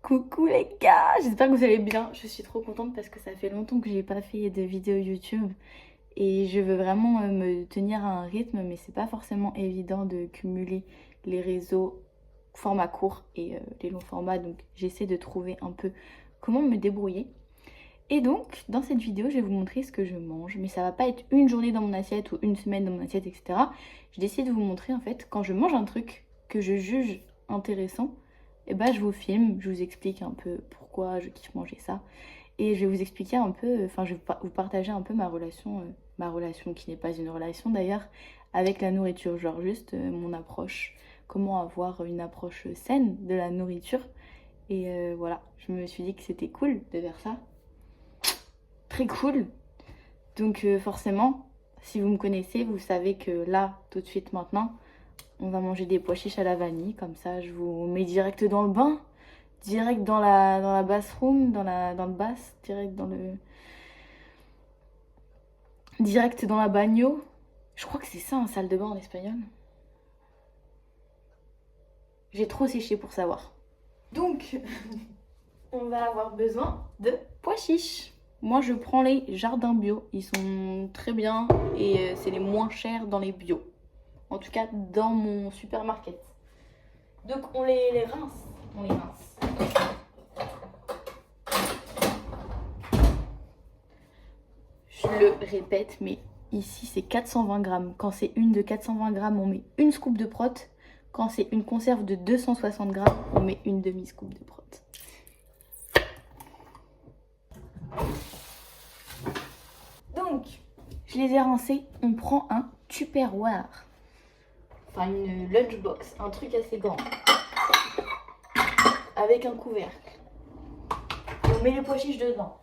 Coucou les gars, j'espère que vous allez bien. Je suis trop contente parce que ça fait longtemps que j'ai pas fait de vidéo YouTube et je veux vraiment me tenir à un rythme, mais c'est pas forcément évident de cumuler les réseaux format court et les longs formats, donc j'essaie de trouver un peu comment me débrouiller. Et donc dans cette vidéo je vais vous montrer ce que je mange, mais ça va pas être une journée dans mon assiette ou une semaine dans mon assiette, etc. Je décide de vous montrer en fait quand je mange un truc que je juge intéressant, et bah je vous filme, je vous explique un peu pourquoi je kiffe manger ça. Et je vais vous expliquer un peu, enfin je vais vous partager un peu ma relation qui n'est pas une relation d'ailleurs, avec la nourriture. Genre juste mon approche, comment avoir une approche saine de la nourriture. Et voilà, je me suis dit que c'était cool de faire ça. Très cool. Donc forcément, si vous me connaissez, vous savez que là, tout de suite maintenant, on va manger des pois chiches à la vanille. Comme ça, je vous mets direct dans le bain, direct dans la bathroom, dans le bass, direct dans la bagno. Je crois que c'est ça, un salle de bain en espagnol. J'ai trop séché pour savoir. Donc, on va avoir besoin de pois chiches. Moi, je prends les jardins bio. Ils sont très bien et c'est les moins chers dans les bio. En tout cas, dans mon supermarket. Donc, on les rince. On les rince. Je le répète, mais ici, c'est 420 grammes. Quand c'est une de 420 grammes, on met une scoop de prot. Quand c'est une conserve de 260 grammes, on met une demi-scoop de prot. Donc, je les ai rincés. On prend un Tupperware. Enfin, une lunchbox. Un truc assez grand. Avec un couvercle. Et on met les pois chiches dedans.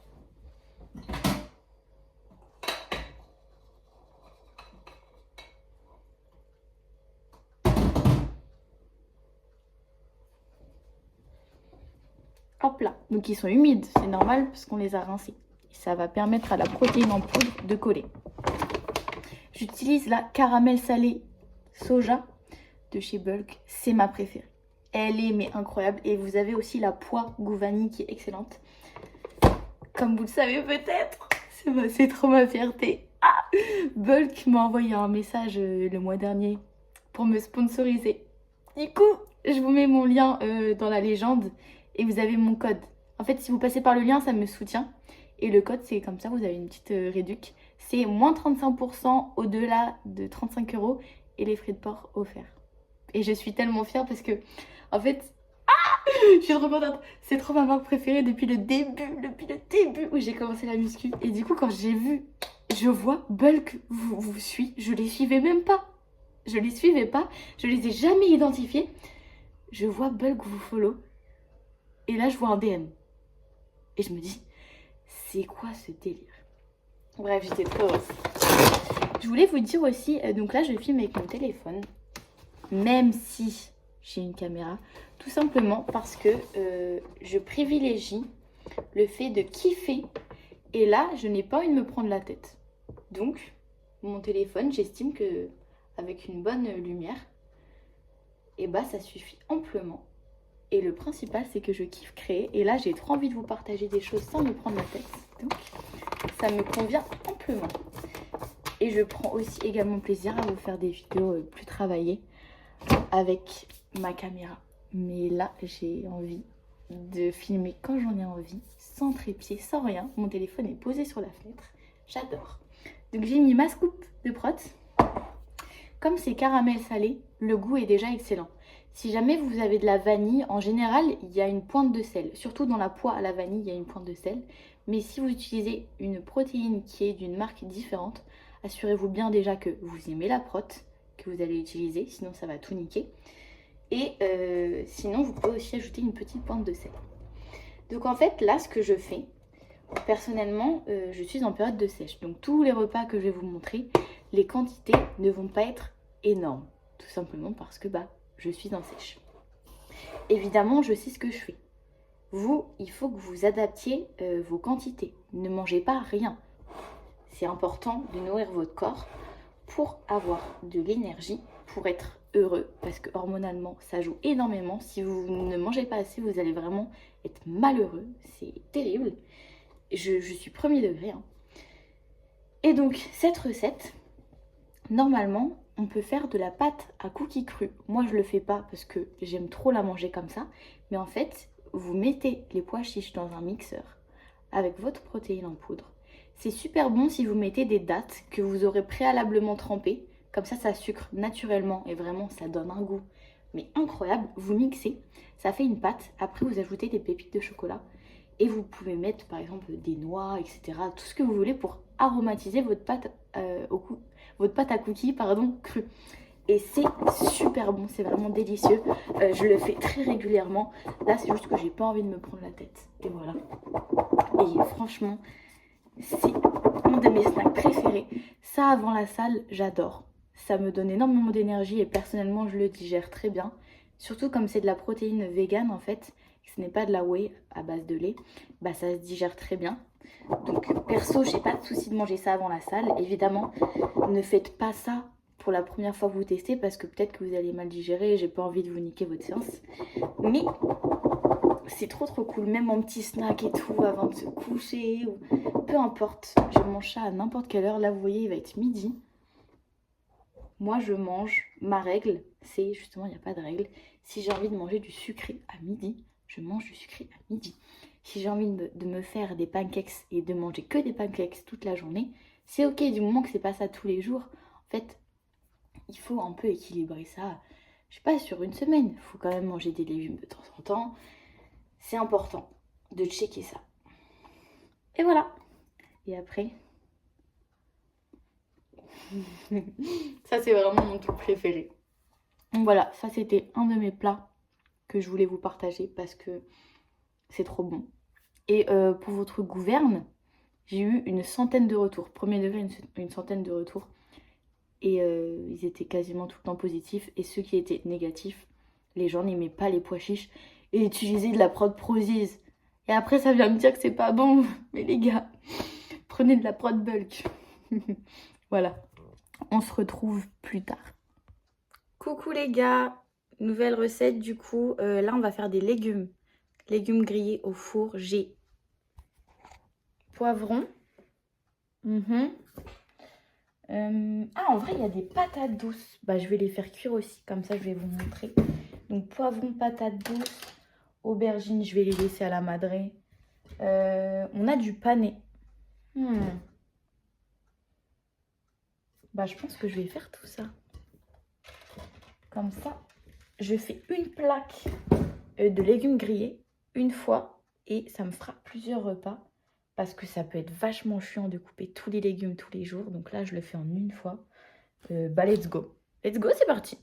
Hop là. Donc ils sont humides. C'est normal parce qu'on les a rincés. Et ça va permettre à la protéine en poudre de coller. J'utilise la caramel salée soja de chez Bulk. C'est ma préférée. Elle est mais incroyable. Et vous avez aussi la pois goût vanille qui est excellente. Comme vous le savez peut-être, c'est trop ma fierté. Ah, Bulk m'a envoyé un message le mois dernier pour me sponsoriser. Du coup, je vous mets mon lien dans la légende et vous avez mon code. En fait, si vous passez par le lien, ça me soutient. Et le code, c'est comme ça, vous avez une petite réduc. C'est moins 35% au-delà de 35 € et les frais de port offerts. Et je suis tellement fière parce que, en fait, je suis trop contente. C'est trop ma marque préférée depuis le début où j'ai commencé la muscu. Et du coup, quand j'ai vu, je vois Bulk vous suit, je les suivais même pas. Je les suivais pas, je les ai jamais identifiés. Je vois Bulk vous follow. Et là, je vois un DM. Et je me dis, c'est quoi ce délire? Bref, j'étais trop heureuse. Je voulais vous dire aussi, donc là, je filme avec mon téléphone. Même si j'ai une caméra. Tout simplement parce que je privilégie le fait de kiffer. Et là, je n'ai pas envie de me prendre la tête. Donc, mon téléphone, j'estime que avec une bonne lumière, et bah ça suffit amplement. Et le principal, c'est que je kiffe créer. Et là, j'ai trop envie de vous partager des choses sans me prendre la tête. Donc, ça me convient amplement. Et je prends aussi également plaisir à vous faire des vidéos plus travaillées avec ma caméra. Mais là, j'ai envie de filmer quand j'en ai envie, sans trépied, sans rien. Mon téléphone est posé sur la fenêtre. J'adore. Donc, j'ai mis ma scoop de prot. Comme c'est caramel salé, le goût est déjà excellent. Si jamais vous avez de la vanille, en général, il y a une pointe de sel. Surtout dans la pois à la vanille, il y a une pointe de sel. Mais si vous utilisez une protéine qui est d'une marque différente, assurez-vous bien déjà que vous aimez la prot que vous allez utiliser, sinon ça va tout niquer. Et sinon, vous pouvez aussi ajouter une petite pointe de sel. Donc en fait, là, ce que je fais, personnellement, je suis en période de sèche. Donc tous les repas que je vais vous montrer, les quantités ne vont pas être énormes. Tout simplement parce que je suis en sèche. Évidemment, je sais ce que je fais. Vous, il faut que vous adaptiez vos quantités. Ne mangez pas rien. C'est important de nourrir votre corps pour avoir de l'énergie, pour être heureux parce que hormonalement ça joue énormément. Si vous ne mangez pas assez, vous allez vraiment être malheureux, c'est terrible. Je suis premier degré, hein. Et donc cette recette, normalement on peut faire de la pâte à cookies crue. Moi je le fais pas parce que j'aime trop la manger comme ça, mais en fait vous mettez les pois chiches dans un mixeur avec votre protéine en poudre. C'est super bon si vous mettez des dattes que vous aurez préalablement trempées. Comme ça sucre naturellement et vraiment ça donne un goût mais incroyable. Vous mixez, ça fait une pâte. Après vous ajoutez des pépites de chocolat et vous pouvez mettre par exemple des noix, etc. Tout ce que vous voulez pour aromatiser votre pâte, votre pâte à cookies crue. Et c'est super bon, c'est vraiment délicieux. Je le fais très régulièrement. Là c'est juste que j'ai pas envie de me prendre la tête. Et voilà. Et franchement, c'est un de mes snacks préférés. Ça avant la salle, j'adore. Ça me donne énormément d'énergie et personnellement je le digère très bien. Surtout comme c'est de la protéine végane en fait, ce n'est pas de la whey à base de lait, bah ça se digère très bien. Donc perso, j'ai pas de souci de manger ça avant la salle. Évidemment, ne faites pas ça pour la première fois que vous testez parce que peut-être que vous allez mal digérer et j'ai pas envie de vous niquer votre séance. Mais c'est trop cool, même en petit snack et tout avant de se coucher ou peu importe. Je mange ça à n'importe quelle heure. Là vous voyez il va être midi. Moi je mange, ma règle c'est justement il n'y a pas de règle. Si j'ai envie de manger du sucré à midi, je mange du sucré à midi. Si j'ai envie de me faire des pancakes et de manger que des pancakes toute la journée, c'est ok du moment que c'est pas ça tous les jours. En fait, il faut un peu équilibrer ça. Je sais pas, sur une semaine, il faut quand même manger des légumes de temps en temps. C'est important de checker ça. Et voilà. Et après, ça c'est vraiment mon truc préféré. Donc voilà, ça c'était un de mes plats que je voulais vous partager parce que c'est trop bon. Et pour votre gouverne, j'ai eu une centaine de retours. Premier degré, une centaine de retours. Et ils étaient quasiment tout le temps positifs. Et ceux qui étaient négatifs, les gens n'aimaient pas les pois chiches et utilisaient de la prod Prozise. Et après, ça vient me dire que c'est pas bon. Mais les gars, prenez de la prod bulk. Voilà. On se retrouve plus tard. Coucou les gars. Nouvelle recette du coup. Là, on va faire des légumes. Légumes grillés au four. J'ai poivron. En vrai, il y a des patates douces. Bah, je vais les faire cuire aussi. Comme ça, je vais vous montrer. Donc, poivron, patates douces, aubergines, je vais les laisser à la madré. On a du pané. Bah, je pense que je vais faire tout ça. Comme ça, je fais une plaque de légumes grillés une fois. Et ça me fera plusieurs repas. Parce que ça peut être vachement chiant de couper tous les légumes tous les jours. Donc là, je le fais en une fois. Bah, let's go. Let's go, c'est parti.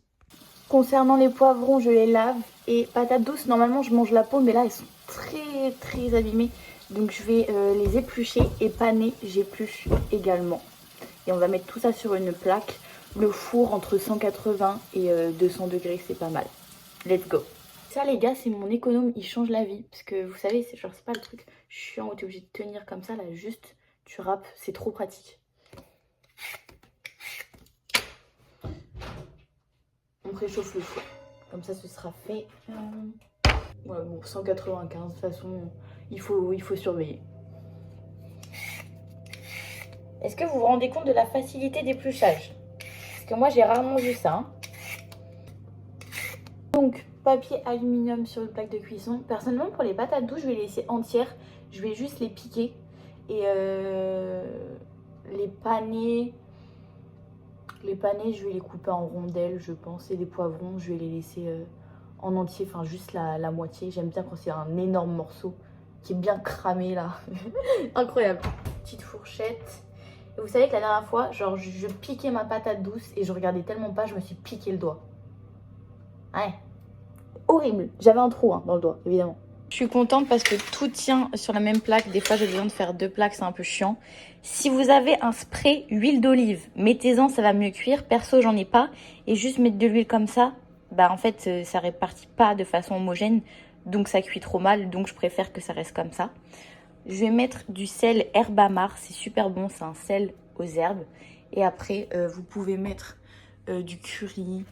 Concernant les poivrons, je les lave. Et patates douces, normalement, je mange la peau. Mais là, elles sont très abîmées. Donc, je vais les éplucher. Et paner, j'épluche également. Et on va mettre tout ça sur une plaque. Le four entre 180 et 200 degrés, c'est pas mal. Let's go. Ça les gars, c'est mon économe, il change la vie. Parce que vous savez, c'est genre c'est pas le truc chiant où t'es obligé de tenir comme ça. Là juste, tu râpes, c'est trop pratique. On préchauffe le four. Comme ça, ce sera fait. Ouais, bon, 195, de toute façon, il faut surveiller. Est-ce que vous vous rendez compte de la facilité d'épluchage? Parce que moi, j'ai rarement vu ça. Hein. Donc, papier aluminium sur une plaque de cuisson. Personnellement, pour les patates douces, je vais les laisser entières. Je vais juste les piquer. Et les panais, je vais les couper en rondelles, je pense. Et les poivrons, je vais les laisser en entier, enfin juste la moitié. J'aime bien quand c'est un énorme morceau qui est bien cramé là. Incroyable. Petite fourchette. Et vous savez que la dernière fois, genre je piquais ma patate douce et je regardais tellement pas, je me suis piqué le doigt. Ouais. Horrible. J'avais un trou dans le doigt, évidemment. Je suis contente parce que tout tient sur la même plaque. Des fois, j'ai besoin de faire 2 plaques, c'est un peu chiant. Si vous avez un spray huile d'olive, mettez-en, ça va mieux cuire. Perso, j'en ai pas. Et juste mettre de l'huile comme ça, bah en fait, ça répartit pas de façon homogène. Donc, ça cuit trop mal. Donc, je préfère que ça reste comme ça. Je vais mettre du sel Herbamar. C'est super bon, c'est un sel aux herbes. Et après, vous pouvez mettre du curry.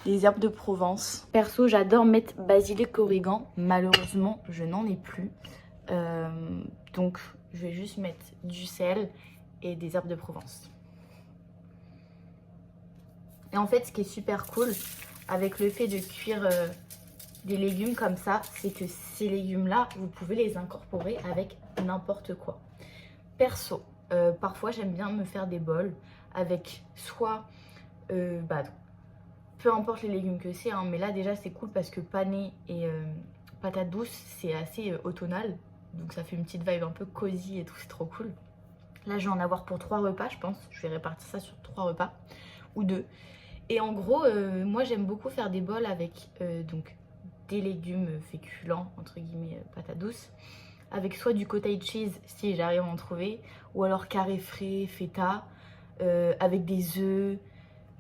les herbes de Provence. Perso, j'adore mettre basilic, origan. Malheureusement, je n'en ai plus. Donc, je vais juste mettre du sel et des herbes de Provence. Et en fait, ce qui est super cool avec le fait de cuire des légumes comme ça, c'est que ces légumes-là, vous pouvez les incorporer avec n'importe quoi. Perso, parfois j'aime bien me faire des bols avec soit, peu importe les légumes que c'est, hein, mais là déjà c'est cool parce que pané et patate douce, c'est assez automnal. Donc ça fait une petite vibe un peu cosy et tout, c'est trop cool. Là je vais en avoir pour 3 repas je pense, je vais répartir ça sur 3 repas ou 2. Et en gros, moi j'aime beaucoup faire des bols avec donc des légumes féculents, entre guillemets patate douce, avec soit du cottage cheese si j'arrive à en trouver, ou alors carré frais, feta, avec des œufs.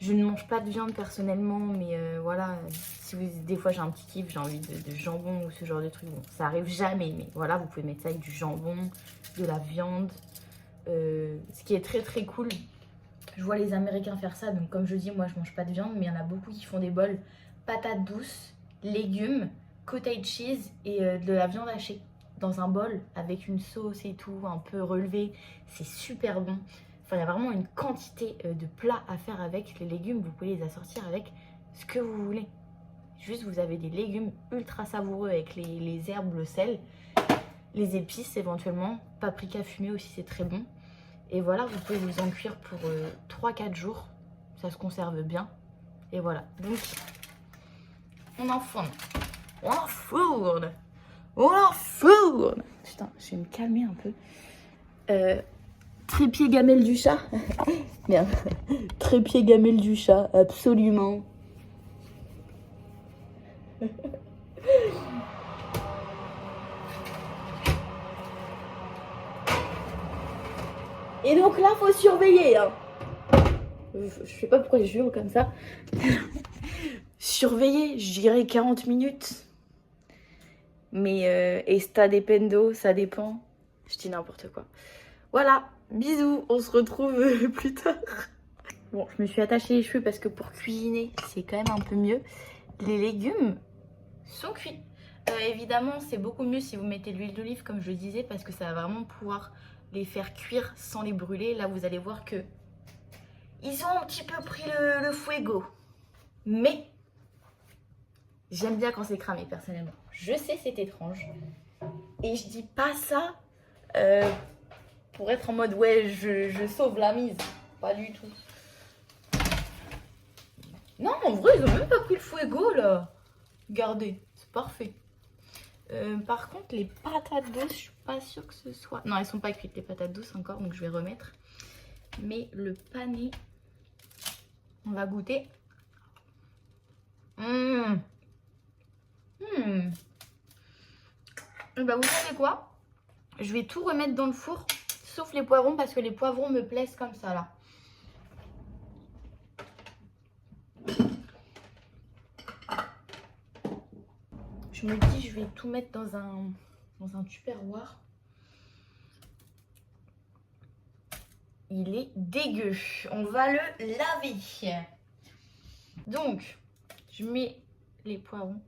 Je ne mange pas de viande personnellement, mais voilà, si vous, des fois j'ai un petit kiff, j'ai envie de jambon ou ce genre de truc. Bon, ça arrive jamais, mais voilà, vous pouvez mettre ça avec du jambon, de la viande. Ce qui est très très cool, je vois les Américains faire ça, donc comme je dis, moi je mange pas de viande, mais il y en a beaucoup qui font des bols patates douces, légumes, cottage cheese et de la viande hachée dans un bol avec une sauce et tout, un peu relevé. C'est super bon. Enfin, il y a vraiment une quantité de plats à faire avec les légumes. Vous pouvez les assortir avec ce que vous voulez. Juste, vous avez des légumes ultra savoureux avec les herbes, le sel, les épices éventuellement. Paprika fumé aussi, c'est très bon. Et voilà, vous pouvez vous en cuire pour 3-4 jours. Ça se conserve bien. Et voilà. Donc, on enfourne. On enfourne. On enfourne. Putain, je vais me calmer un peu. Trépied gamelle du chat. Merde. Trépied gamelle du chat, absolument. Et donc là, faut surveiller. Hein. Je sais pas pourquoi je jure comme ça. Surveiller, je dirais 40 minutes. Mais esta dependo, ça dépend. Je dis n'importe quoi. Voilà, bisous, on se retrouve plus tard. Bon, je me suis attachée les cheveux parce que pour cuisiner, c'est quand même un peu mieux. Les légumes sont cuits. Évidemment, c'est beaucoup mieux si vous mettez de l'huile d'olive, comme je le disais, parce que ça va vraiment pouvoir les faire cuire sans les brûler. Là, vous allez voir que ils ont un petit peu pris le fuego. Mais j'aime bien quand c'est cramé, personnellement. Je sais, c'est étrange. Et je dis pas ça pour être en mode, ouais, je sauve la mise. Pas du tout. Non, en vrai, ils ont même pas pris le fuego, là. Regardez, c'est parfait. Par contre, les patates douces, je suis pas sûre que ce soit... Non, elles sont pas cuites, les patates douces encore, donc je vais remettre. Mais le pané, on va goûter. Et bah, vous savez quoi? Je vais tout remettre dans le four, sauf les poivrons, parce que les poivrons me plaisent comme ça, là. Je me dis, je vais tout mettre dans un tupperware. Il est dégueu. On va le laver. Donc, je mets les poivrons.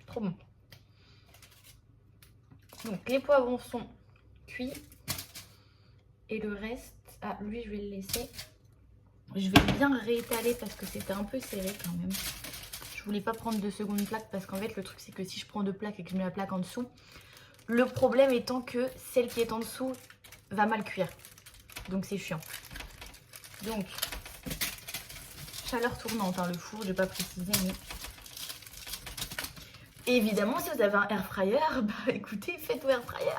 Trop bon. Donc, les poivrons sont cuits. Et le reste, ah, lui, je vais le laisser. Je vais bien réétaler parce que c'était un peu serré quand même. Je voulais pas prendre de seconde plaque parce qu'en fait, le truc, c'est que si je prends 2 plaques et que je mets la plaque en dessous, le problème étant que celle qui est en dessous va mal cuire. Donc, c'est chiant. Donc, chaleur tournante, hein, le four, je n'ai pas précisé, mais... Et évidemment, si vous avez un air fryer, bah écoutez, faites au air fryer.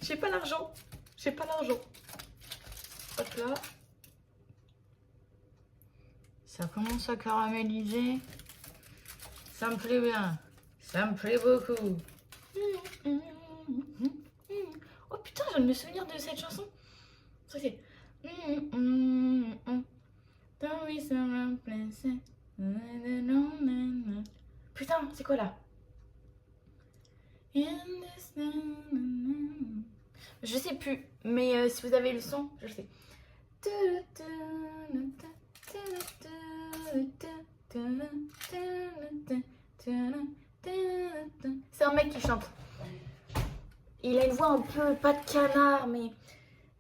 J'ai pas l'argent. J'ai pas l'argent. Hop là. Ça commence à caraméliser. Ça me plaît bien. Ça me plaît beaucoup. Oh putain, je viens de me souvenir de cette chanson. Ça c'est... Putain, c'est quoi là? Je sais plus, mais si vous avez le son, je sais. C'est un mec qui chante. Il a une voix un peu, pas de canard, mais...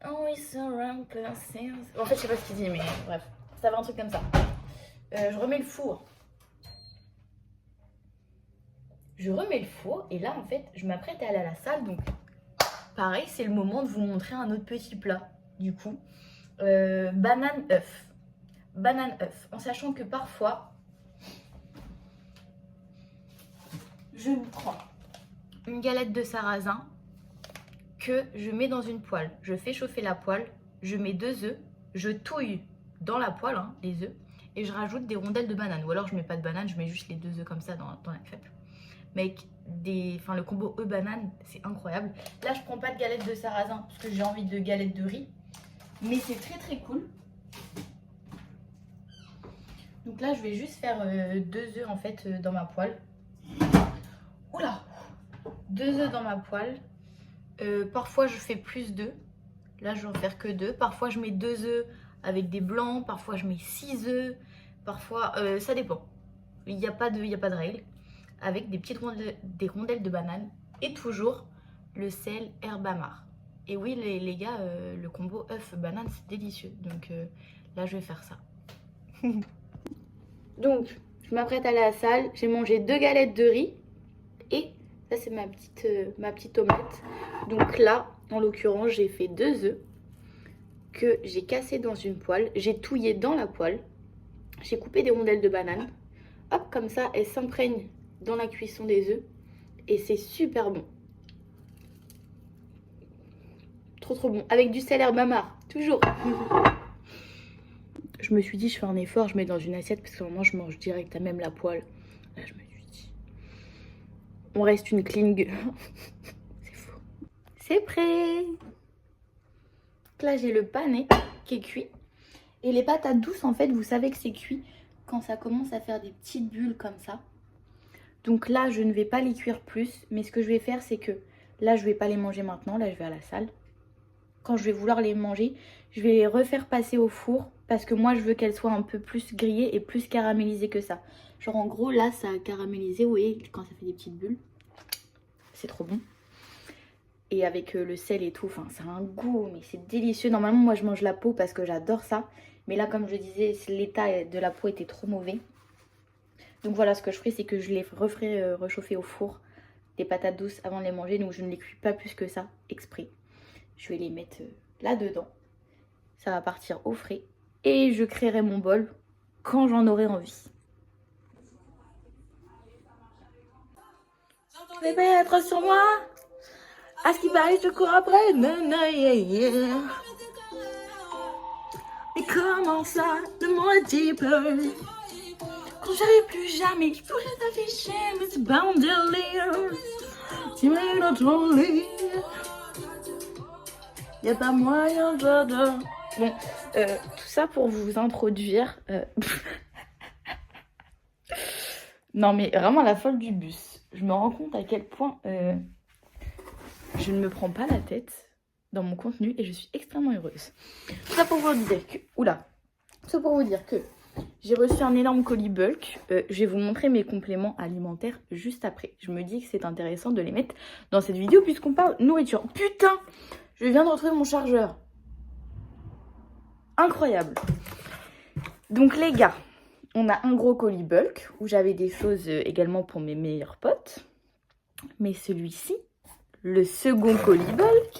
Oh, it's around person. En fait, je sais pas ce qu'il dit, mais bref. Ça va un truc comme ça. Je remets le four. Je remets le four et là, en fait, je m'apprête à aller à la salle. Donc, pareil, c'est le moment de vous montrer un autre petit plat. Du coup, banane œuf. Banane œuf. En sachant que parfois, je prends une galette de sarrasin que je mets dans une poêle. Je fais chauffer la poêle, je mets 2 œufs, je touille dans la poêle hein, les œufs et je rajoute des rondelles de banane. Ou alors je mets pas de banane, je mets juste les 2 œufs comme ça dans la crêpe. Mais le combo œuf-banane, c'est incroyable. Là, je prends pas de galette de sarrasin parce que j'ai envie de galette de riz. Mais c'est très très cool. Donc là, je vais juste faire 2 œufs en fait dans ma poêle. Oula! 2 œufs dans ma poêle. Parfois, je fais plus d'œufs. Là, je vais en faire que 2. Parfois, je mets 2 œufs avec des blancs. Parfois, je mets 6 œufs. Parfois, ça dépend. Il n'y a pas de règle. Avec des petites rondelles de banane. Et toujours le sel herbe amare. Et oui, les gars, le combo œuf-banane, c'est délicieux. Donc là, je vais faire ça. Donc, je m'apprête à aller à la salle. J'ai mangé 2 galettes de riz. Et ça, c'est ma petite omelette. Donc là, en l'occurrence, j'ai fait 2 œufs que j'ai cassés dans une poêle. J'ai touillé dans la poêle. J'ai coupé des rondelles de banane. Hop, comme ça, elles s'imprègnent dans la cuisson des œufs. Et c'est super bon. Trop bon. Avec du sel herbe amare, toujours. Je me suis dit, je fais un effort, je mets dans une assiette parce que vraiment, je mange direct à même la poêle. Là, je me suis dit, on reste une clean girl. C'est fou. C'est prêt. Là, j'ai le pané qui est cuit. Et les patates douces, en fait, vous savez que c'est cuit quand ça commence à faire des petites bulles comme ça. Donc là, je ne vais pas les cuire plus. Mais ce que je vais faire, c'est que là, je ne vais pas les manger maintenant. Là, je vais à la salle. Quand je vais vouloir les manger, je vais les refaire passer au four. Parce que moi, je veux qu'elles soient un peu plus grillées et plus caramélisées que ça. Genre, en gros, là, ça a caramélisé. Vous voyez, quand ça fait des petites bulles. C'est trop bon. Et avec le sel et tout, enfin, ça a un goût, mais c'est délicieux. Normalement, moi, je mange la peau parce que j'adore ça. Mais là, comme je disais, l'état de la peau était trop mauvais. Donc voilà, ce que je ferai, c'est que je les referai réchauffer au four, des patates douces, avant de les manger. Donc je ne les cuis pas plus que ça, exprès. Je vais les mettre là-dedans. Ça va partir au frais. Et je créerai mon bol quand j'en aurai envie. Tu vais pas être sur moi? À ce qui paraît, je cours après. Nana, yeah, yeah. Et comment ça, le mot deeper? Quand j'arrive plus jamais, je pourrais t'afficher, mais c'est pas un délire. Tu mets dans ton lit. Y'a pas moyen de... Bon, tout ça pour vous introduire. Non mais vraiment la folle du bus. Je me rends compte à quel point je ne me prends pas la tête dans mon contenu et je suis extrêmement heureuse. Tout ça pour vous dire que... Oula. Tout ça pour vous dire que j'ai reçu un énorme colis bulk. Je vais vous montrer mes compléments alimentaires juste après. Je me dis que c'est intéressant de les mettre dans cette vidéo puisqu'on parle nourriture. Putain! Je viens de retrouver mon chargeur. Incroyable. Donc les gars, on a un gros colis bulk où j'avais des choses également pour mes meilleurs potes. Mais celui-ci, le second colis bulk,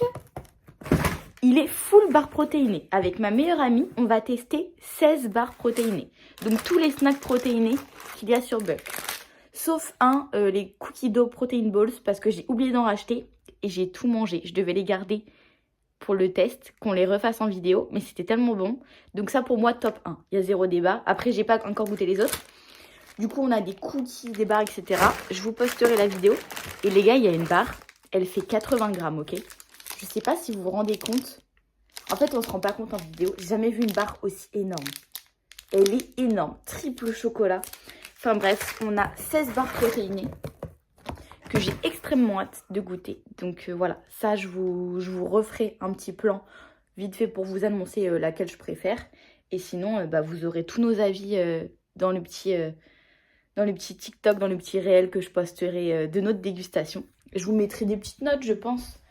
il est full barres protéinées. Avec ma meilleure amie, on va tester 16 barres protéinées. Donc tous les snacks protéinés qu'il y a sur bulk. Sauf les cookies dough protein balls parce que j'ai oublié d'en racheter et j'ai tout mangé. Je devais les garder pour le test, qu'on les refasse en vidéo, mais c'était tellement bon. Donc ça pour moi top 1, il y a zéro débat. Après j'ai pas encore goûté les autres. Du coup on a des cookies, des barres, etc. Je vous posterai la vidéo. Et les gars, il y a une barre, elle fait 80 grammes, ok? Je sais pas si vous vous rendez compte. En fait on se rend pas compte en vidéo. J'ai jamais vu une barre aussi énorme. Elle est énorme, triple chocolat. Enfin bref, on a 16 barres protéinées que j'ai extrêmement hâte de goûter. Donc voilà, ça je vous referai un petit plan vite fait pour vous annoncer laquelle je préfère. Et sinon, vous aurez tous nos avis dans le petit TikTok, dans le petit réel que je posterai de notre dégustation. Je vous mettrai des petites notes, je pense.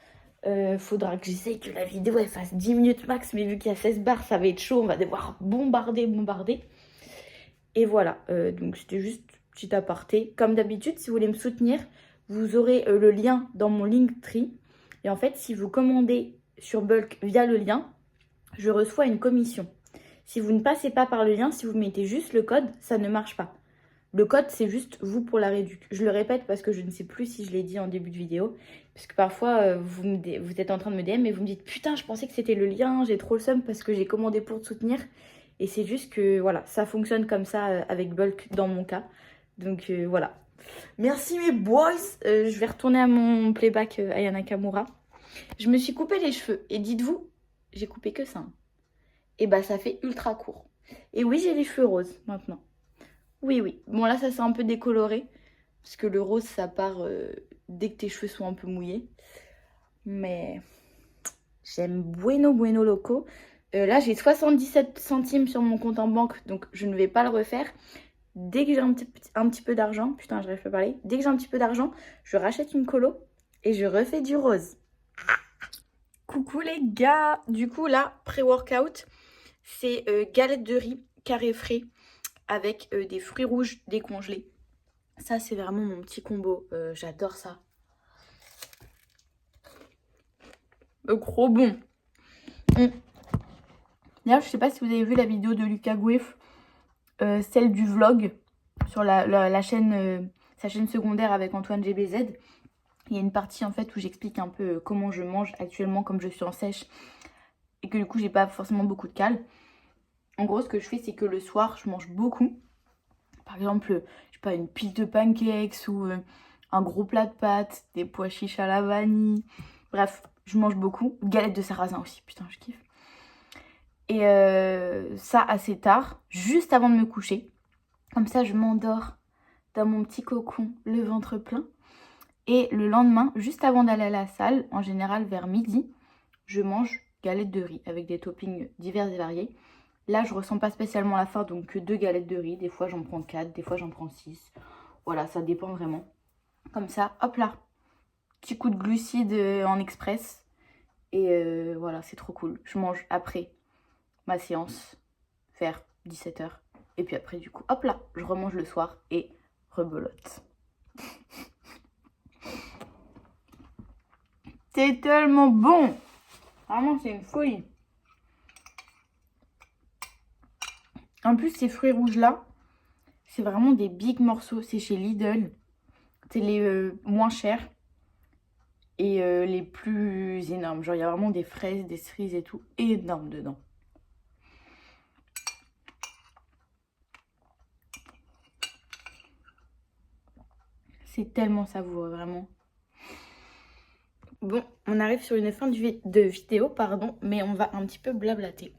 Faudra que j'essaye que la vidéo elle fasse 10 minutes max, mais vu qu'il y a 16 barres, ça va être chaud. On va devoir bombarder. Et voilà, donc c'était juste petit aparté. Comme d'habitude, si vous voulez me soutenir, vous aurez le lien dans mon Linktree. Et en fait, si vous commandez sur Bulk via le lien, je reçois une commission. Si vous ne passez pas par le lien, si vous mettez juste le code, ça ne marche pas. Le code, c'est juste vous pour la réduction. Je le répète parce que je ne sais plus si je l'ai dit en début de vidéo. Parce que parfois, vous êtes en train de me DM et vous me dites « Putain, je pensais que c'était le lien, j'ai trop le seum parce que j'ai commandé pour te soutenir. » Et c'est juste que, voilà, ça fonctionne comme ça avec Bulk dans mon cas. Donc, voilà. Merci mes boys. Je vais retourner à mon playback Aya Nakamura. Je me suis coupé les cheveux. Et dites-vous, j'ai coupé que ça. Et ça fait ultra court. Et oui, j'ai les cheveux roses maintenant. Oui. Bon, là, ça s'est un peu décoloré. Parce que le rose, ça part dès que tes cheveux sont un peu mouillés. Mais j'aime bueno loco. Là, j'ai 77 centimes sur mon compte en banque. Donc, je ne vais pas le refaire. Dès que j'ai un petit peu d'argent, putain, j'arrive pas à parler. Dès que j'ai un petit peu d'argent, je rachète une colo et je refais du rose. Coucou les gars. Du coup, là, pré-workout, c'est galette de riz carré frais avec des fruits rouges décongelés. Ça, c'est vraiment mon petit combo. J'adore ça. Trop bon. D'ailleurs, je sais pas si vous avez vu la vidéo de Lucas Gouef, celle du vlog sur la chaîne, sa chaîne secondaire avec Antoine GBZ. Il y a une partie en fait où j'explique un peu comment je mange actuellement comme je suis en sèche et que du coup j'ai pas forcément beaucoup de cale. En gros, ce que je fais, c'est que le soir, je mange beaucoup. Par exemple, je sais pas, une pile de pancakes ou un gros plat de pâtes, des pois chiches à la vanille. Bref, je mange beaucoup. Galette de sarrasin aussi, putain, je kiffe. Et ça assez tard, juste avant de me coucher. Comme ça, je m'endors dans mon petit cocon, le ventre plein. Et le lendemain, juste avant d'aller à la salle, en général vers midi, je mange galette de riz avec des toppings divers et variés. Là, je ressens pas spécialement la faim, donc que 2 galettes de riz. Des fois, j'en prends 4, des fois, j'en prends 6. Voilà, ça dépend vraiment. Comme ça, hop là, petit coup de glucides en express. Et voilà, c'est trop cool. Je mange après ma séance, vers 17 h. Et puis après, du coup, hop là, je remange le soir et rebelote. C'est tellement bon. Vraiment, c'est une folie. En plus, ces fruits rouges-là, c'est vraiment des big morceaux. C'est chez Lidl. C'est les moins chers et les plus énormes. Genre, il y a vraiment des fraises, des cerises et tout énormes dedans. C'est tellement savoureux, vraiment. Bon, on arrive sur une fin de vidéo, pardon, mais on va un petit peu blablater.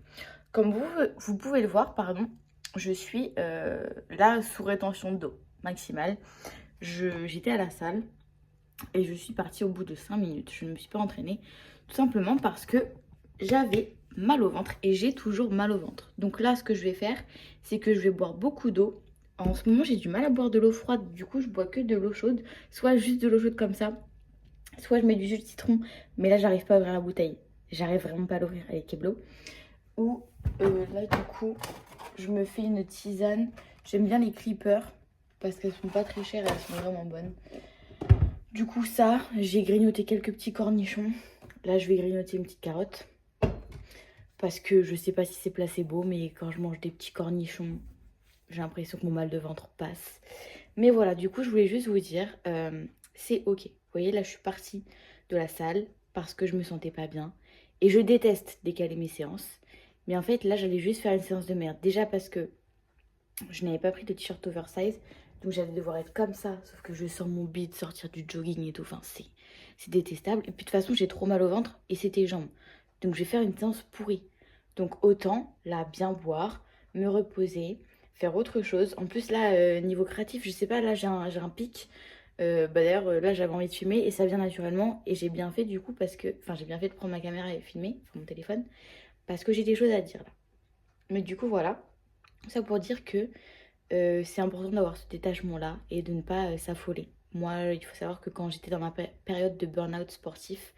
Comme vous pouvez le voir, pardon, je suis là sous rétention d'eau maximale. J'étais à la salle et je suis partie au bout de 5 minutes. Je ne me suis pas entraînée tout simplement parce que j'avais mal au ventre et j'ai toujours mal au ventre. Donc là, ce que je vais faire, c'est que je vais boire beaucoup d'eau. En ce moment, j'ai du mal à boire de l'eau froide. Du coup, je bois que de l'eau chaude, soit juste de l'eau chaude comme ça, soit je mets du jus de citron. Mais là, j'arrive pas à ouvrir la bouteille. J'arrive vraiment pas à l'ouvrir avec Keblo. Ou là, du coup, je me fais une tisane. J'aime bien les creepers parce qu'elles sont pas très chères et elles sont vraiment bonnes. Du coup, ça, j'ai grignoté quelques petits cornichons. Là, je vais grignoter une petite carotte. Parce que je sais pas si c'est placebo, mais quand je mange des petits cornichons, j'ai l'impression que mon mal de ventre passe. Mais voilà, du coup, je voulais juste vous dire, c'est ok. Vous voyez, là, je suis partie de la salle parce que je me sentais pas bien. Et je déteste décaler mes séances. Mais en fait, là, j'allais juste faire une séance de merde. Déjà parce que je n'avais pas pris de t-shirt oversize. Donc, j'allais devoir être comme ça. Sauf que je sens mon bide sortir du jogging et tout. Enfin, c'est détestable. Et puis, de toute façon, j'ai trop mal au ventre et c'est tes jambes. Donc, je vais faire une séance pourrie. Donc, autant, là, bien boire, me reposer, faire autre chose. En plus, là, niveau créatif, je sais pas, là, j'ai un pic. D'ailleurs, là, j'avais envie de filmer et ça vient naturellement. Et j'ai bien fait, du coup, parce que... Enfin, j'ai bien fait de prendre ma caméra et filmer, enfin, mon téléphone. Parce que j'ai des choses à dire, là. Mais du coup, voilà. Ça pour dire que c'est important d'avoir ce détachement-là et de ne pas s'affoler. Moi, il faut savoir que quand j'étais dans ma période de burn-out sportif,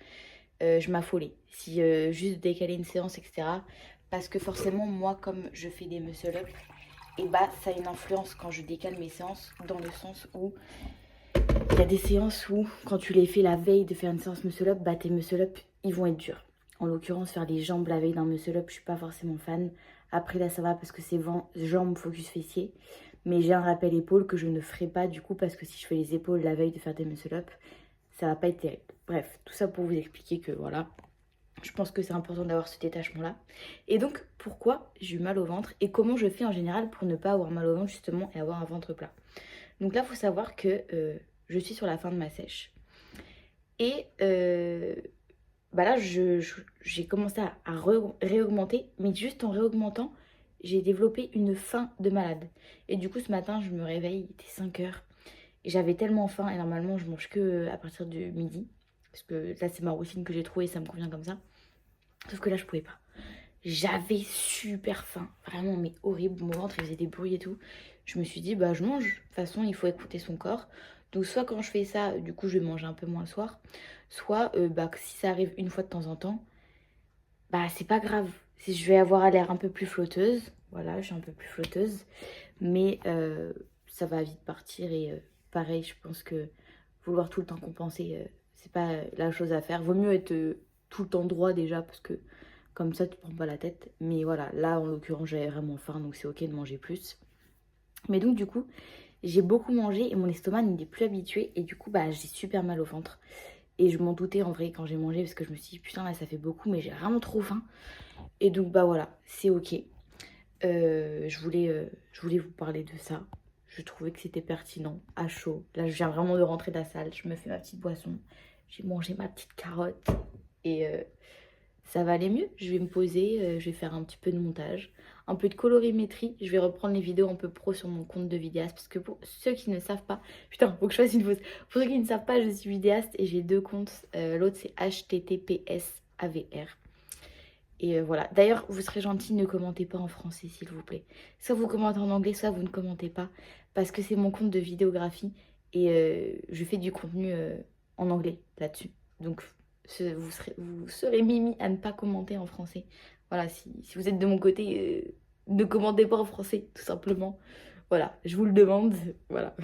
je m'affolais. Si juste décaler une séance, etc. Parce que forcément, moi, comme je fais des muscle-up, et bah ça a une influence quand je décale mes séances, dans le sens où il y a des séances où, quand tu les fais la veille de faire une séance muscle-up, bah tes muscle-up, ils vont être durs. En l'occurrence, faire des jambes la veille d'un muscle-up, je suis pas forcément fan. Après, là, ça va parce que c'est jambes focus fessiers. Mais j'ai un rappel épaule que je ne ferai pas du coup parce que si je fais les épaules la veille de faire des muscle-up, ça va pas être terrible. Bref, tout ça pour vous expliquer que voilà, je pense que c'est important d'avoir ce détachement-là. Et donc, pourquoi j'ai eu mal au ventre et comment je fais en général pour ne pas avoir mal au ventre justement et avoir un ventre plat. Donc là, il faut savoir que je suis sur la fin de ma sèche. Et bah là, j'ai commencé à réaugmenter, mais juste en réaugmentant, j'ai développé une faim de malade. Et du coup, ce matin, je me réveille, il était 5 heures. Et j'avais tellement faim, et normalement, je mange que à partir du midi. Parce que là, c'est ma routine que j'ai trouvée, ça me convient comme ça. Sauf que là, je pouvais pas. J'avais super faim, vraiment, mais horrible. Mon ventre, il faisait des bruits et tout. Je me suis dit, bah, je mange. De toute façon, il faut écouter son corps. Donc, soit quand je fais ça, du coup, je vais manger un peu moins le soir. Soit, bah, si ça arrive une fois de temps en temps, bah, c'est pas grave. Si je vais avoir l'air un peu plus flotteuse, voilà, je suis un peu plus flotteuse. Mais ça va vite partir. Et pareil, je pense que vouloir tout le temps compenser, c'est pas la chose à faire. Vaut mieux être tout le temps droit déjà, parce que comme ça, tu te prends pas la tête. Mais voilà, là, en l'occurrence, j'avais vraiment faim, donc c'est ok de manger plus. Mais donc, du coup, j'ai beaucoup mangé et mon estomac n'est plus habitué. Et du coup, bah, j'ai super mal au ventre. Et je m'en doutais en vrai quand j'ai mangé, parce que je me suis dit, putain, là, ça fait beaucoup, mais j'ai vraiment trop faim. Et donc, bah voilà, c'est ok. Je voulais vous parler de ça. Je trouvais que c'était pertinent, à chaud. Là, je viens vraiment de rentrer de la salle. Je me fais ma petite boisson. J'ai mangé ma petite carotte. Et ça va aller mieux. Je vais me poser, je vais faire un petit peu de montage, un peu de colorimétrie. Je vais reprendre les vidéos un peu pro sur mon compte de vidéaste. Parce que pour ceux qui ne savent pas... Putain, faut que je fasse une pause. Pour ceux qui ne savent pas, je suis vidéaste et j'ai 2 comptes. L'autre, c'est HTTPS AVR. Et voilà. D'ailleurs, vous serez gentil, ne commentez pas en français, s'il vous plaît. Soit vous commentez en anglais, soit vous ne commentez pas. Parce que c'est mon compte de vidéographie. Et je fais du contenu en anglais là-dessus. Donc, vous serez mimi à ne pas commenter en français. Voilà, si vous êtes de mon côté, ne commentez pas en français, tout simplement. Voilà, je vous le demande. Voilà.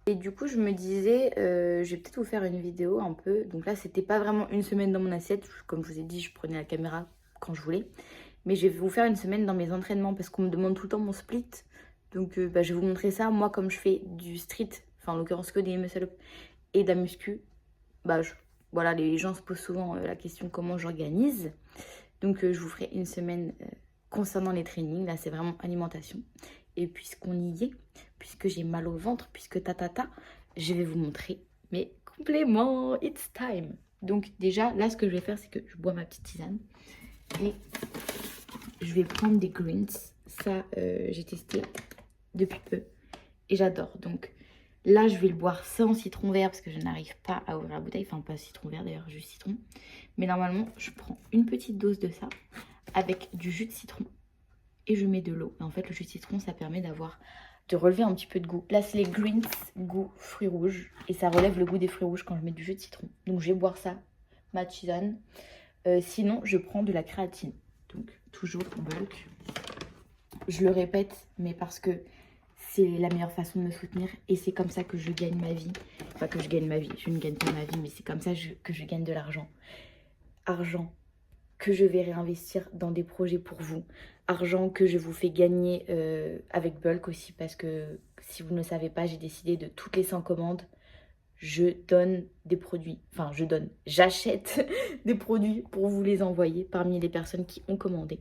Et du coup, je me disais, je vais peut-être vous faire une vidéo un peu. Donc là, c'était pas vraiment une semaine dans mon assiette. Comme je vous ai dit, je prenais la caméra quand je voulais. Mais je vais vous faire une semaine dans mes entraînements parce qu'on me demande tout le temps mon split. Donc bah, je vais vous montrer ça. Moi, comme je fais du street, enfin en l'occurrence que des muscle-up et de la muscu, bah voilà, les gens se posent souvent la question comment j'organise. Donc je vous ferai une semaine concernant les trainings. Là, c'est vraiment alimentation. Et puisqu'on y est, puisque j'ai mal au ventre, puisque je vais vous montrer mes compléments. It's time. Donc déjà, là, ce que je vais faire, c'est que je bois ma petite tisane. Et je vais prendre des greens. Ça, j'ai testé depuis peu. Et j'adore. Donc là, je vais le boire sans citron vert parce que je n'arrive pas à ouvrir la bouteille. Enfin, pas citron vert d'ailleurs, juste citron. Mais normalement, je prends une petite dose de ça avec du jus de citron. Et je mets de l'eau. En fait, le jus de citron, ça permet de relever un petit peu de goût. Là, c'est les greens goût fruits rouges. Et ça relève le goût des fruits rouges quand je mets du jus de citron. Donc, je vais boire ça, ma tisane. Sinon, je prends de la créatine. Donc, toujours en bulk. Je le répète, mais parce que c'est la meilleure façon de me soutenir. Et c'est comme ça que je gagne ma vie. Enfin, que je gagne ma vie. Je ne gagne pas ma vie, mais c'est comme ça que je gagne de l'argent. Argent que je vais réinvestir dans des projets pour vous. Argent que je vous fais gagner avec bulk aussi. Parce que si vous ne le savez pas, j'ai décidé de toutes les 100 commandes, je donne des produits, enfin j'achète des produits pour vous les envoyer parmi les personnes qui ont commandé.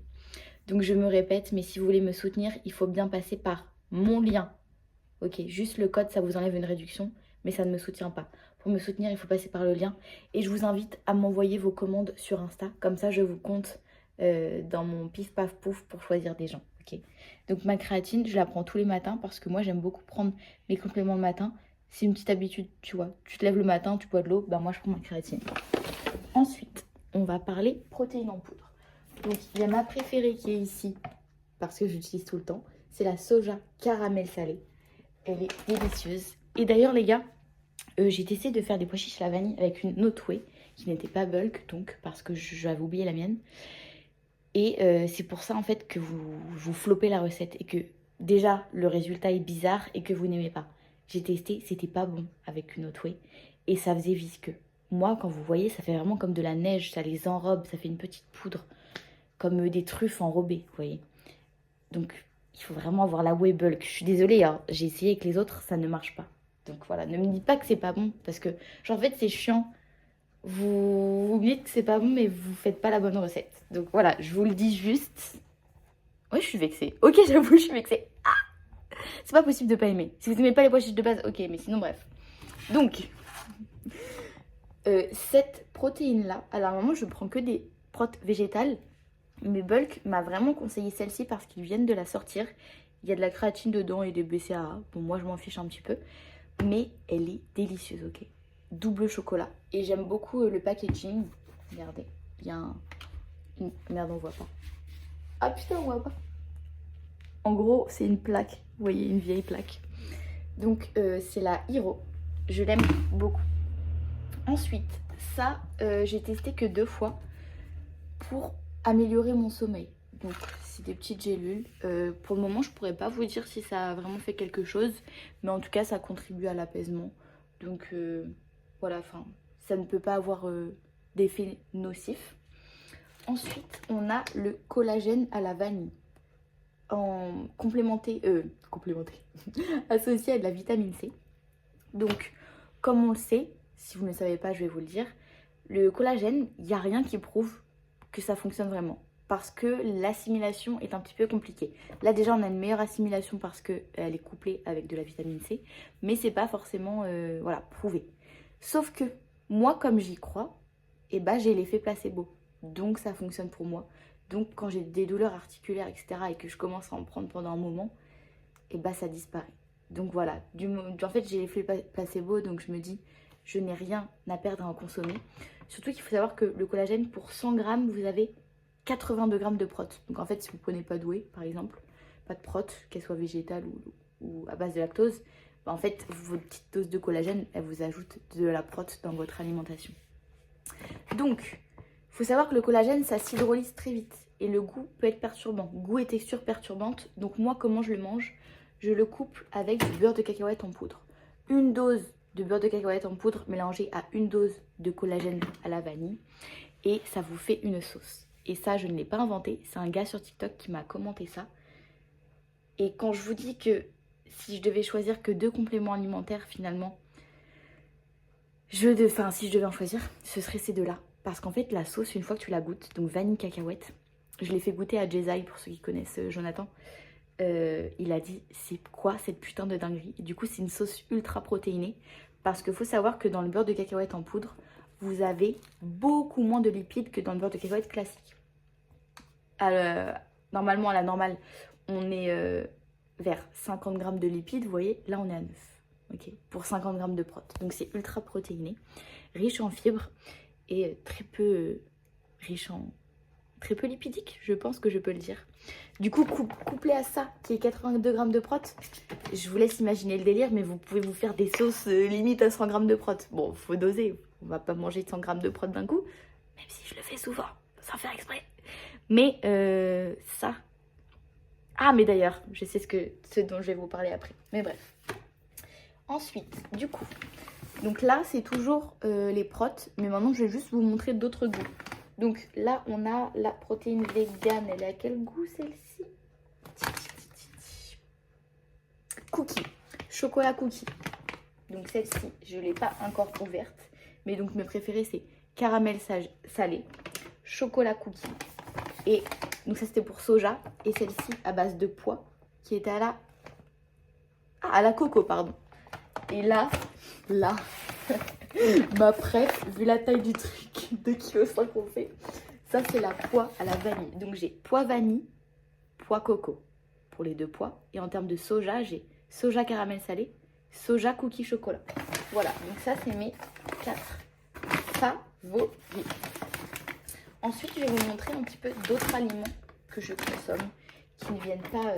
Donc je me répète, mais si vous voulez me soutenir, il faut bien passer par mon lien. Ok, juste le code, ça vous enlève une réduction, mais ça ne me soutient pas. Pour me soutenir, il faut passer par le lien. Et je vous invite à m'envoyer vos commandes sur Insta. Comme ça, je vous compte dans mon pif paf pouf pour choisir des gens. Ok. Donc ma créatine, je la prends tous les matins parce que moi, j'aime beaucoup prendre mes compléments le matin. C'est une petite habitude, tu vois. Tu te lèves le matin, tu bois de l'eau, bah moi je prends ma créatine. Ensuite, on va parler protéines en poudre. Donc il y a ma préférée qui est ici, parce que j'utilise tout le temps. C'est la soja caramel salé. Elle est délicieuse. Et d'ailleurs les gars, j'ai testé de faire des pois chiches à la vanille avec une autre whey qui n'était pas bulk, donc parce que j'avais oublié la mienne. Et c'est pour ça en fait que vous flopez la recette et que déjà le résultat est bizarre et que vous n'aimez pas. J'ai testé, c'était pas bon avec une autre whey et ça faisait visqueux. Moi quand vous voyez, ça fait vraiment comme de la neige, ça les enrobe, ça fait une petite poudre, comme des truffes enrobées, vous voyez. Donc il faut vraiment avoir la whey bulk. Je suis désolée, hein, j'ai essayé avec les autres, ça ne marche pas. Donc voilà, ne me dites pas que c'est pas bon parce que genre en fait c'est chiant. Vous dites que c'est pas bon, mais vous faites pas la bonne recette. Donc voilà, je vous le dis juste. Ouais, je suis vexée. Ok, j'avoue, je suis vexée. Ah, c'est pas possible de pas aimer. Si vous aimez pas les pois chiches de base, ok, mais sinon bref. Donc, cette protéine-là, alors normalement je prends que des protes végétales, mais Bulk m'a vraiment conseillé celle-ci parce qu'ils viennent de la sortir. Il y a de la créatine dedans et des BCAA. Bon, moi je m'en fiche un petit peu, mais elle est délicieuse, ok. Double chocolat. Et j'aime beaucoup le packaging. Regardez, il y a un... Merde, on voit pas. Ah putain, on voit pas. En gros, c'est une plaque. Vous voyez, une vieille plaque. Donc, c'est la Hero. Je l'aime beaucoup. Ensuite, ça, j'ai testé que 2 fois pour améliorer mon sommeil. Donc, c'est des petites gélules. Pour le moment, je pourrais pas vous dire si ça a vraiment fait quelque chose. Mais en tout cas, ça contribue à l'apaisement. Donc... voilà, enfin, ça ne peut pas avoir d'effet nocif. Ensuite, on a le collagène à la vanille. Complémenté, associé à de la vitamine C. Donc, comme on le sait, si vous ne le savez pas, je vais vous le dire, le collagène, il n'y a rien qui prouve que ça fonctionne vraiment. Parce que l'assimilation est un petit peu compliquée. Là déjà on a une meilleure assimilation parce qu'elle est couplée avec de la vitamine C. Mais c'est pas forcément voilà, prouvé. Sauf que moi, comme j'y crois, eh ben, j'ai l'effet placebo. Donc ça fonctionne pour moi. Donc quand j'ai des douleurs articulaires, etc. et que je commence à en prendre pendant un moment, eh ben, ça disparaît. Donc voilà, en fait j'ai l'effet placebo, donc je me dis, je n'ai rien à perdre à en consommer. Surtout qu'il faut savoir que le collagène, pour 100 grammes, vous avez 82 grammes de prot. Donc en fait, si vous ne prenez pas de whey, par exemple, pas de prot, qu'elle soit végétale ou à base de lactose, en fait, votre petite dose de collagène, elle vous ajoute de la prot dans votre alimentation. Donc, il faut savoir que le collagène, ça s'hydrolyse très vite. Et le goût peut être perturbant. Goût et texture perturbantes. Donc moi, comment je le mange? Je le couple avec du beurre de cacahuète en poudre. Une dose de beurre de cacahuète en poudre mélangée à une dose de collagène à la vanille. Et ça vous fait une sauce. Et ça, je ne l'ai pas inventé. C'est un gars sur TikTok qui m'a commenté ça. Et quand je vous dis que si je devais choisir que 2 compléments alimentaires, finalement, si je devais en choisir, ce serait ces 2-là. Parce qu'en fait, la sauce, une fois que tu la goûtes, donc vanille cacahuète, je l'ai fait goûter à Jezai, pour ceux qui connaissent Jonathan. Il a dit, c'est quoi cette putain de dinguerie? Et du coup, c'est une sauce ultra protéinée. Parce qu'il faut savoir que dans le beurre de cacahuète en poudre, vous avez beaucoup moins de lipides que dans le beurre de cacahuète classique. Normalement, à la normale, on est... vers 50 grammes de lipides, vous voyez, là on est à 9, ok, pour 50 grammes de prot. Donc c'est ultra protéiné, riche en fibres et très peu lipidique, je pense que je peux le dire. Du coup, couplé à ça, qui est 82 grammes de prot, je vous laisse imaginer le délire, mais vous pouvez vous faire des sauces limite à 100 grammes de prot. Bon, faut doser, on va pas manger 100 grammes de prot d'un coup, même si je le fais souvent, sans faire exprès. Mais ça... Ah, mais d'ailleurs, je sais ce dont je vais vous parler après. Mais bref. Ensuite, du coup, donc là, c'est toujours les protes. Mais maintenant, je vais juste vous montrer d'autres goûts. Donc là, on a la protéine végane. Elle est à quel goût, celle-ci? Cookie. Chocolat cookie. Donc celle-ci, je ne l'ai pas encore ouverte. Mais donc, mes préférés, c'est caramel salé, chocolat cookie et... Donc ça c'était pour soja. Et celle-ci à base de pois qui était à la coco, pardon. Et là, ma préf, vu la taille du truc, 2,5 kg qu'on fait, ça c'est la pois à la vanille. Donc j'ai pois vanille, pois coco pour les 2 pois. Et en termes de soja, j'ai soja caramel salé, soja cookie chocolat. Voilà, donc ça c'est mes 4 favoris. Ensuite, je vais vous montrer un petit peu d'autres aliments que je consomme qui ne viennent pas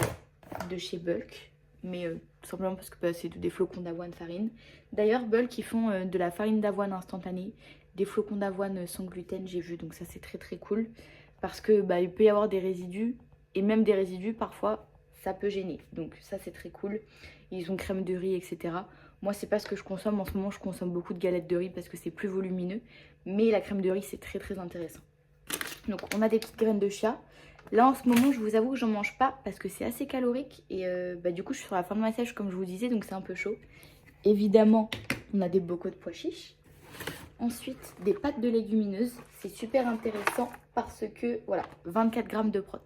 de chez Bulk, mais tout simplement parce que bah, c'est des flocons d'avoine farine. D'ailleurs, Bulk, ils font de la farine d'avoine instantanée, des flocons d'avoine sans gluten, j'ai vu, donc ça c'est très très cool. Parce que bah, il peut y avoir des résidus, et même des résidus, parfois, ça peut gêner. Donc ça c'est très cool. Ils ont crème de riz, etc. Moi, c'est pas ce que je consomme. En ce moment, je consomme beaucoup de galettes de riz parce que c'est plus volumineux. Mais la crème de riz, c'est très très intéressant. Donc, on a des petites graines de chia. Là, en ce moment, je vous avoue que j'en mange pas parce que c'est assez calorique. Et bah, du coup, je suis sur la fin de ma sèche, comme je vous disais, donc c'est un peu chaud. Évidemment, on a des bocaux de pois chiches. Ensuite, des pâtes de légumineuses. C'est super intéressant parce que, voilà, 24 grammes de prot.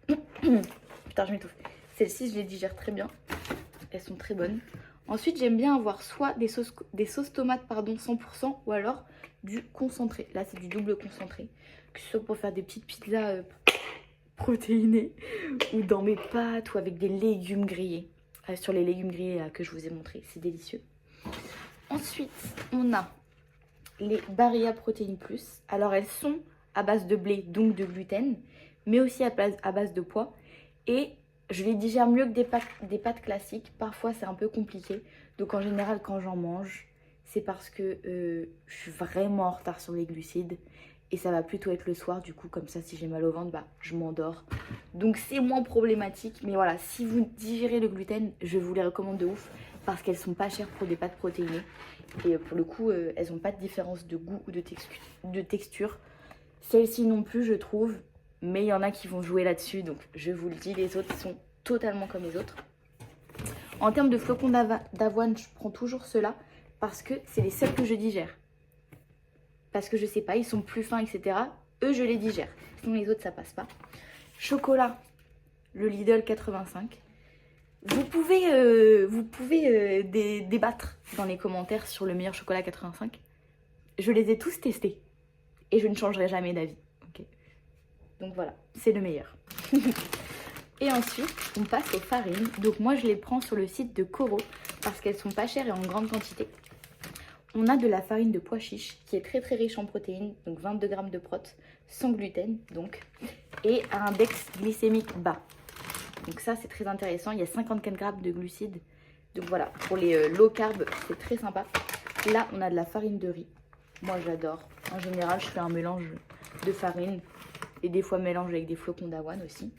Putain, je m'étouffe. Celles-ci, je les digère très bien. Elles sont très bonnes. Ensuite, j'aime bien avoir soit des sauces tomates, pardon, 100% ou alors du concentré. Là, c'est du double concentré. Que ce soit pour faire des petites pizzas protéinées ou dans mes pâtes ou avec des légumes grillés. Sur les légumes grillés là, que je vous ai montré, c'est délicieux. Ensuite, on a les Barilla Protein Plus. Alors, elles sont à base de blé, donc de gluten, mais aussi à base de pois. Et je les digère mieux que des pâtes classiques. Parfois, c'est un peu compliqué. Donc, en général, quand j'en mange, c'est parce que je suis vraiment en retard sur les glucides. Et ça va plutôt être le soir. Du coup, comme ça, si j'ai mal au ventre, bah, je m'endors. Donc, c'est moins problématique. Mais voilà, si vous digérez le gluten, je vous les recommande de ouf. Parce qu'elles sont pas chères pour des pâtes protéinées. Et pour le coup, elles n'ont pas de différence de goût ou de texture. Celles-ci non plus, je trouve. Mais il y en a qui vont jouer là-dessus, donc je vous le dis, les autres sont totalement comme les autres. En termes de flocons d'avoine, je prends toujours ceux-là parce que c'est les seuls que je digère. Parce que je sais pas, ils sont plus fins, etc. Eux, je les digère. Sinon, les autres, ça passe pas. Chocolat, le Lidl 85. Vous pouvez débattre dans les commentaires sur le meilleur chocolat 85. Je les ai tous testés et je ne changerai jamais d'avis. Donc voilà, c'est le meilleur. Et ensuite, on passe aux farines. Donc moi, je les prends sur le site de Coro parce qu'elles sont pas chères et en grande quantité. On a de la farine de pois chiche qui est très très riche en protéines, donc 22 grammes de prot, sans gluten, donc, et à un index glycémique bas. Donc ça, c'est très intéressant. Il y a 54 grammes de glucides. Donc voilà, pour les low carb, c'est très sympa. Là, on a de la farine de riz. Moi, j'adore. En général, je fais un mélange de farine. Et des fois mélange avec des flocons d'avoine aussi.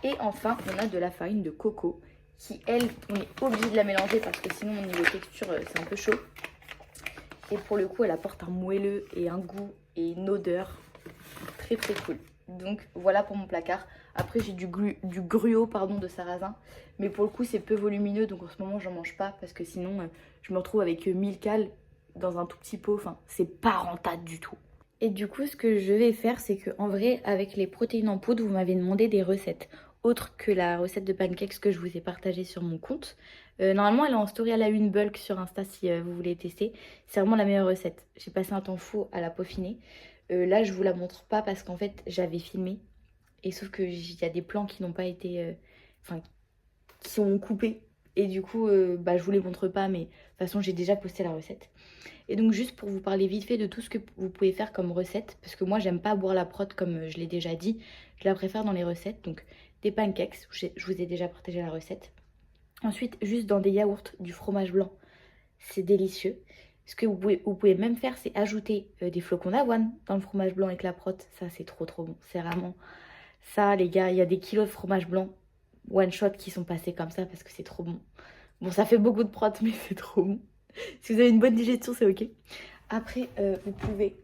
Et enfin, on a de la farine de coco qui, elle, on est obligé de la mélanger parce que sinon, au niveau texture, c'est un peu chaud. Et pour le coup, elle apporte un moelleux et un goût et une odeur très très cool. Donc voilà pour mon placard. Après, j'ai du gruau pardon, de sarrasin. Mais pour le coup, c'est peu volumineux. Donc en ce moment, j'en mange pas parce que sinon, je me retrouve avec 1000 cales dans un tout petit pot. Enfin, c'est pas rentable du tout. Et du coup, ce que je vais faire, c'est qu'en vrai, avec les protéines en poudre, vous m'avez demandé des recettes. Autres que la recette de pancakes que je vous ai partagée sur mon compte. Normalement, elle est en story à la une bulk sur Insta si vous voulez tester. C'est vraiment la meilleure recette. J'ai passé un temps fou à la peaufiner. Là, je vous la montre pas parce qu'en fait, j'avais filmé. Et sauf qu'il y a des plans qui n'ont pas été... Enfin, qui sont coupés. Et du coup, bah, je vous les montre pas, mais de toute façon, j'ai déjà posté la recette. Et donc juste pour vous parler vite fait de tout ce que vous pouvez faire comme recette, parce que moi j'aime pas boire la prot comme je l'ai déjà dit, je la préfère dans les recettes. Donc des pancakes, je vous ai déjà partagé la recette. Ensuite, juste dans des yaourts, du fromage blanc, c'est délicieux. Ce que vous pouvez même faire, c'est ajouter des flocons d'avoine dans le fromage blanc avec la prot. Ça, c'est trop trop bon. C'est vraiment ça, les gars. Il y a des kilos de fromage blanc one shot qui sont passés comme ça parce que c'est trop bon. Bon, ça fait beaucoup de prot, mais c'est trop bon. Si vous avez une bonne digestion, c'est ok. Après, vous pouvez...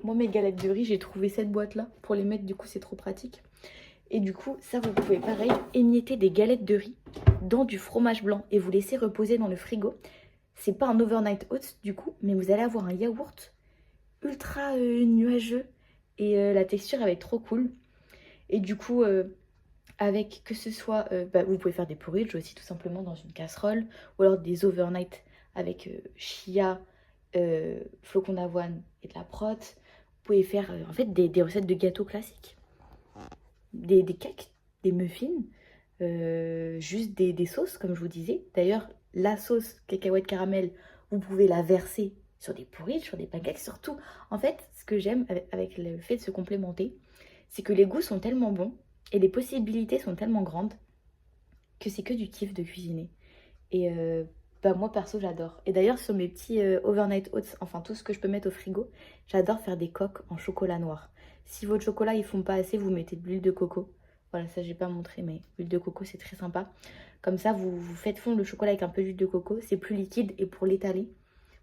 Moi, mes galettes de riz, j'ai trouvé cette boîte-là pour les mettre. Du coup, c'est trop pratique. Et du coup, ça, vous pouvez pareil émietter des galettes de riz dans du fromage blanc et vous laisser reposer dans le frigo. C'est pas un overnight oats du coup, mais vous allez avoir un yaourt ultra nuageux et la texture elle va être trop cool. Et du coup, avec que ce soit, vous pouvez faire des porridge aussi tout simplement dans une casserole ou alors des overnight avec chia, flocons d'avoine et de la prot. Vous pouvez faire en fait des recettes de gâteaux classiques. Des cakes, des muffins, juste des sauces comme je vous disais. D'ailleurs, la sauce cacahuète caramel, vous pouvez la verser sur des porridge, sur des pancakes. Surtout, en fait, ce que j'aime avec le fait de se complémenter, c'est que les goûts sont tellement bons Et les possibilités sont tellement grandes que c'est que du kiff de cuisiner. Et bah moi perso j'adore. Et d'ailleurs sur mes petits overnight oats, enfin tout ce que je peux mettre au frigo, j'adore faire des coques en chocolat noir. Si votre chocolat ils font pas assez, vous mettez de l'huile de coco. Voilà, ça j'ai pas montré, mais l'huile de coco c'est très sympa. Comme ça vous faites fondre le chocolat avec un peu d'huile de coco, c'est plus liquide. Et pour l'étaler,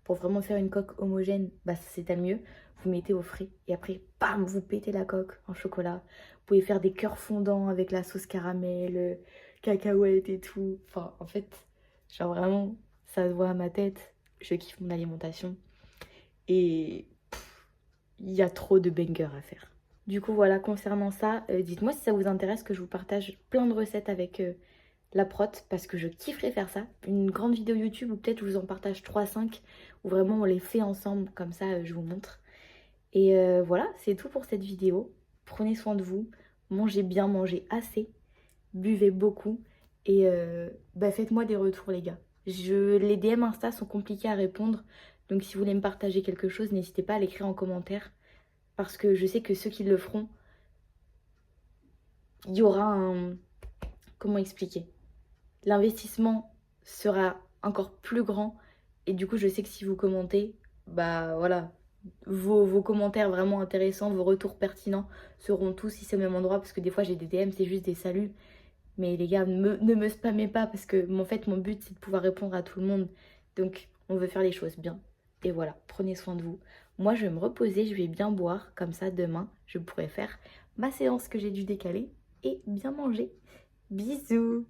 pour vraiment faire une coque homogène, bah ça s'étale mieux. Vous mettez au frais et après, bam, vous pétez la coque en chocolat. Vous pouvez faire des cœurs fondants avec la sauce caramel, cacahuètes et tout. Enfin, en fait, genre vraiment, ça se voit à ma tête. Je kiffe mon alimentation. Et il y a trop de bangers à faire. Du coup, voilà, concernant ça, dites-moi si ça vous intéresse que je vous partage plein de recettes avec la prot, parce que je kifferais faire ça. Une grande vidéo YouTube où peut-être je vous en partage 3-5, où vraiment on les fait ensemble, comme ça je vous montre. Et voilà, c'est tout pour cette vidéo. Prenez soin de vous, mangez bien, mangez assez, buvez beaucoup et bah, faites-moi des retours les gars. Les DM Insta sont compliqués à répondre, donc si vous voulez me partager quelque chose, n'hésitez pas à l'écrire en commentaire, parce que je sais que ceux qui le feront, il y aura un... Comment expliquer? L'investissement sera encore plus grand et du coup je sais que si vous commentez, bah voilà, vos commentaires vraiment intéressants, vos retours pertinents seront tous ici au même endroit, parce que des fois j'ai des DM, c'est juste des saluts. Mais les gars, ne me spammez pas, parce que en fait mon but c'est de pouvoir répondre à tout le monde. Donc on veut faire les choses bien. Et voilà, prenez soin de vous. Moi je vais me reposer, je vais bien boire, comme ça demain je pourrai faire ma séance que j'ai dû décaler et bien manger. Bisous!